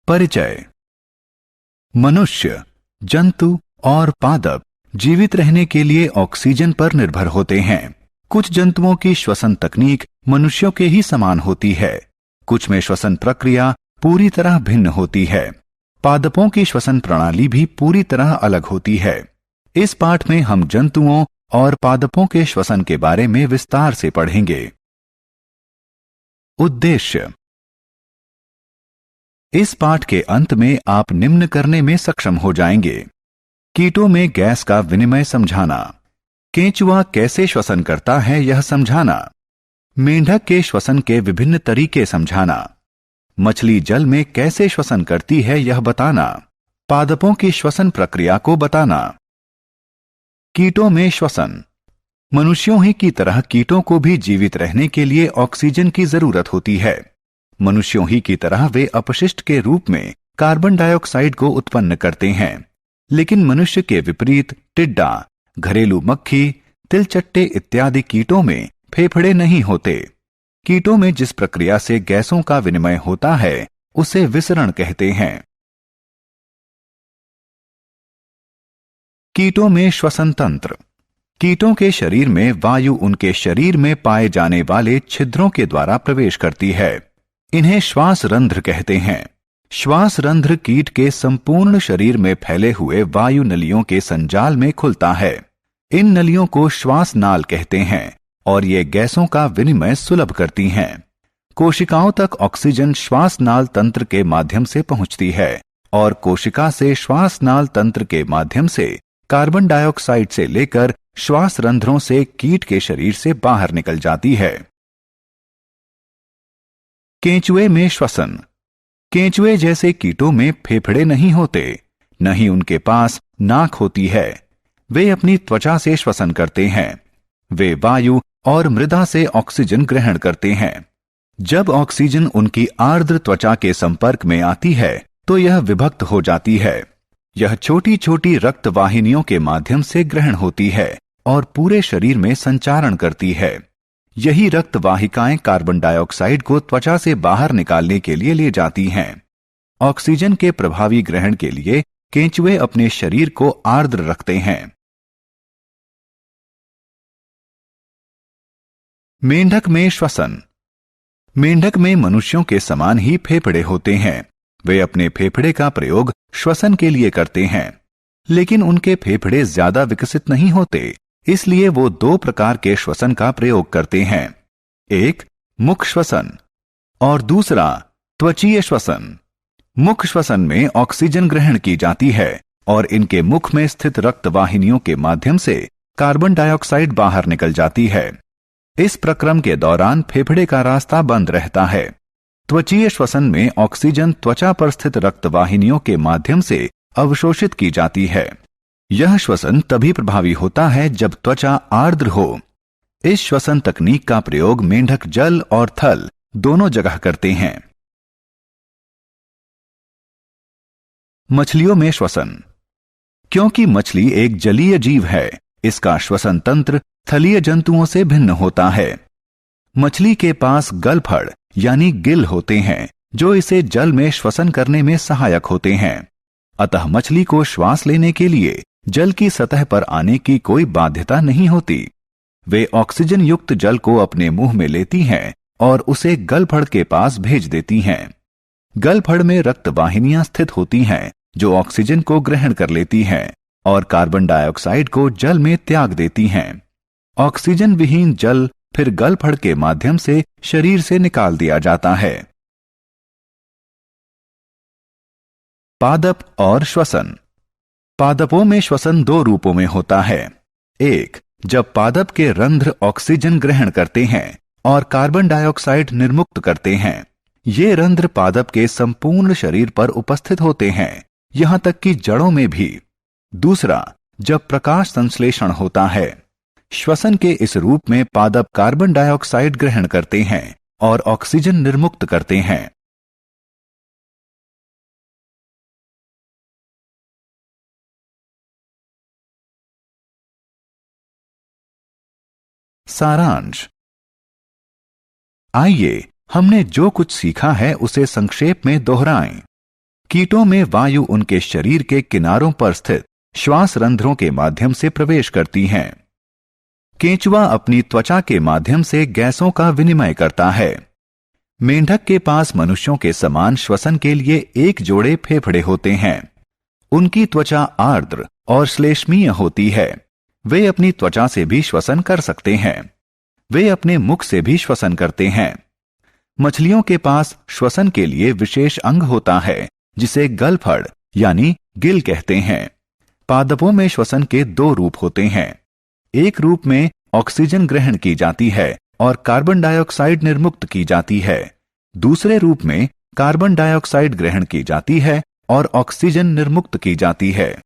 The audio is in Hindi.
परिचय। मनुष्य, जंतु और पादप जीवित रहने के लिए ऑक्सीजन पर निर्भर होते हैं। कुछ जंतुओं की श्वसन तकनीक मनुष्यों के ही समान होती है, कुछ में श्वसन प्रक्रिया पूरी तरह भिन्न होती है। पादपों की श्वसन प्रणाली भी पूरी तरह अलग होती है। इस पाठ में हम जंतुओं और पादपों के श्वसन के बारे में विस्तार से पढ़ेंगे। उद्देश्य। इस पाठ के अंत में आप निम्न करने में सक्षम हो जाएंगे: कीटों में गैस का विनिमय समझाना, केंचुआ कैसे श्वसन करता है यह समझाना, मेंढक के श्वसन के विभिन्न तरीके समझाना, मछली जल में कैसे श्वसन करती है यह बताना, पादपों की श्वसन प्रक्रिया को बताना। कीटों में श्वसन। मनुष्यों ही की तरह कीटों को भी जीवित रहने के लिए ऑक्सीजन की जरूरत होती है। मनुष्यों ही की तरह वे अपशिष्ट के रूप में कार्बन डाइऑक्साइड को उत्पन्न करते हैं, लेकिन मनुष्य के विपरीत टिड्डा, घरेलू मक्खी, तिलचट्टे इत्यादि कीटों में फेफड़े नहीं होते। कीटों में जिस प्रक्रिया से गैसों का विनिमय होता है उसे विसरण कहते हैं। कीटों में श्वसन तंत्र। कीटों के शरीर में वायु उनके शरीर में पाए जाने वाले छिद्रों के द्वारा प्रवेश करती है। इन्हें श्वास रंध्र कहते हैं। श्वास रंध्र कीट के संपूर्ण शरीर में फैले हुए वायु नलियों के संजाल में खुलता है। इन नलियों को श्वास नाल कहते हैं और ये गैसों का विनिमय सुलभ करती हैं। कोशिकाओं तक ऑक्सीजन श्वास नाल तंत्र के माध्यम से पहुंचती है और कोशिका से श्वास नाल तंत्र के माध्यम से कार्बन डाइऑक्साइड से लेकर श्वास रंध्रों से कीट के शरीर से बाहर निकल जाती है। केंचुए में श्वसन। केंचुए जैसे कीटों में फेफड़े नहीं होते, न ही उनके पास नाक होती है। वे अपनी त्वचा से श्वसन करते हैं। वे वायु और मृदा से ऑक्सीजन ग्रहण करते हैं। जब ऑक्सीजन उनकी आर्द्र त्वचा के संपर्क में आती है तो यह विभक्त हो जाती है। यह छोटी छोटी रक्त वाहिनियों के माध्यम से ग्रहण होती है और पूरे शरीर में संचारण करती है। यही रक्त वाहिकाएं कार्बन डाइऑक्साइड को त्वचा से बाहर निकालने के लिए ले जाती हैं। ऑक्सीजन के प्रभावी ग्रहण के लिए केंचुए अपने शरीर को आर्द्र रखते हैं। मेंढक में श्वसन। मेंढक में मनुष्यों के समान ही फेफड़े होते हैं। वे अपने फेफड़े का प्रयोग श्वसन के लिए करते हैं, लेकिन उनके फेफड़े ज्यादा विकसित नहीं होते, इसलिए वो दो प्रकार के श्वसन का प्रयोग करते हैं। एक मुख श्वसन और दूसरा त्वचीय श्वसन। मुख श्वसन में ऑक्सीजन ग्रहण की जाती है और इनके मुख में स्थित रक्त वाहिनियों के माध्यम से कार्बन डाइऑक्साइड बाहर निकल जाती है। इस प्रक्रम के दौरान फेफड़े का रास्ता बंद रहता है। त्वचीय श्वसन में ऑक्सीजन त्वचा पर स्थित रक्त वाहिनियों के माध्यम से अवशोषित की जाती है। यह श्वसन तभी प्रभावी होता है जब त्वचा आर्द्र हो। इस श्वसन तकनीक का प्रयोग मेंढक जल और थल दोनों जगह करते हैं। मछलियों में श्वसन। क्योंकि मछली एक जलीय जीव है, इसका श्वसन तंत्र थलीय जंतुओं से भिन्न होता है। मछली के पास गलफड़ यानी गिल होते हैं जो इसे जल में श्वसन करने में सहायक होते हैं। अतः मछली को श्वास लेने के लिए जल की सतह पर आने की कोई बाध्यता नहीं होती। वे ऑक्सीजन युक्त जल को अपने मुंह में लेती हैं और उसे गलफड़ के पास भेज देती हैं। गलफड़ में रक्त वाहिनियां स्थित होती हैं जो ऑक्सीजन को ग्रहण कर लेती हैं और कार्बन डाइऑक्साइड को जल में त्याग देती हैं। ऑक्सीजन विहीन जल फिर गलफड़ के माध्यम से शरीर से निकाल दिया जाता है। पादप और श्वसन। पादपों में श्वसन दो रूपों में होता है। एक, जब पादप के रंध्र ऑक्सीजन ग्रहण करते हैं और कार्बन डाइऑक्साइड निर्मुक्त करते हैं। ये रंध्र पादप के संपूर्ण शरीर पर उपस्थित होते हैं, यहां तक कि जड़ों में भी। दूसरा, जब प्रकाश संश्लेषण होता है। श्वसन के इस रूप में पादप कार्बन डाइऑक्साइड ग्रहण करते हैं और ऑक्सीजन निर्मुक्त करते हैं। सारांश। आइए हमने जो कुछ सीखा है उसे संक्षेप में दोहराएं। कीटों में वायु उनके शरीर के किनारों पर स्थित श्वास रंध्रों के माध्यम से प्रवेश करती हैं। केंचुआ अपनी त्वचा के माध्यम से गैसों का विनिमय करता है। मेंढक के पास मनुष्यों के समान श्वसन के लिए एक जोड़े फेफड़े होते हैं। उनकी त्वचा आर्द्र और श्लेष्मीय होती है। वे अपनी त्वचा से भी श्वसन कर सकते हैं। वे अपने मुख से भी श्वसन करते हैं। मछलियों के पास श्वसन के लिए विशेष अंग होता है जिसे गलफड़ यानी गिल कहते हैं। पादपों में श्वसन के दो रूप होते हैं। एक रूप में ऑक्सीजन ग्रहण की जाती है और कार्बन डाइऑक्साइड निर्मुक्त की जाती है। दूसरे रूप में कार्बन डाइऑक्साइड ग्रहण की जाती है और ऑक्सीजन निर्मुक्त की जाती है।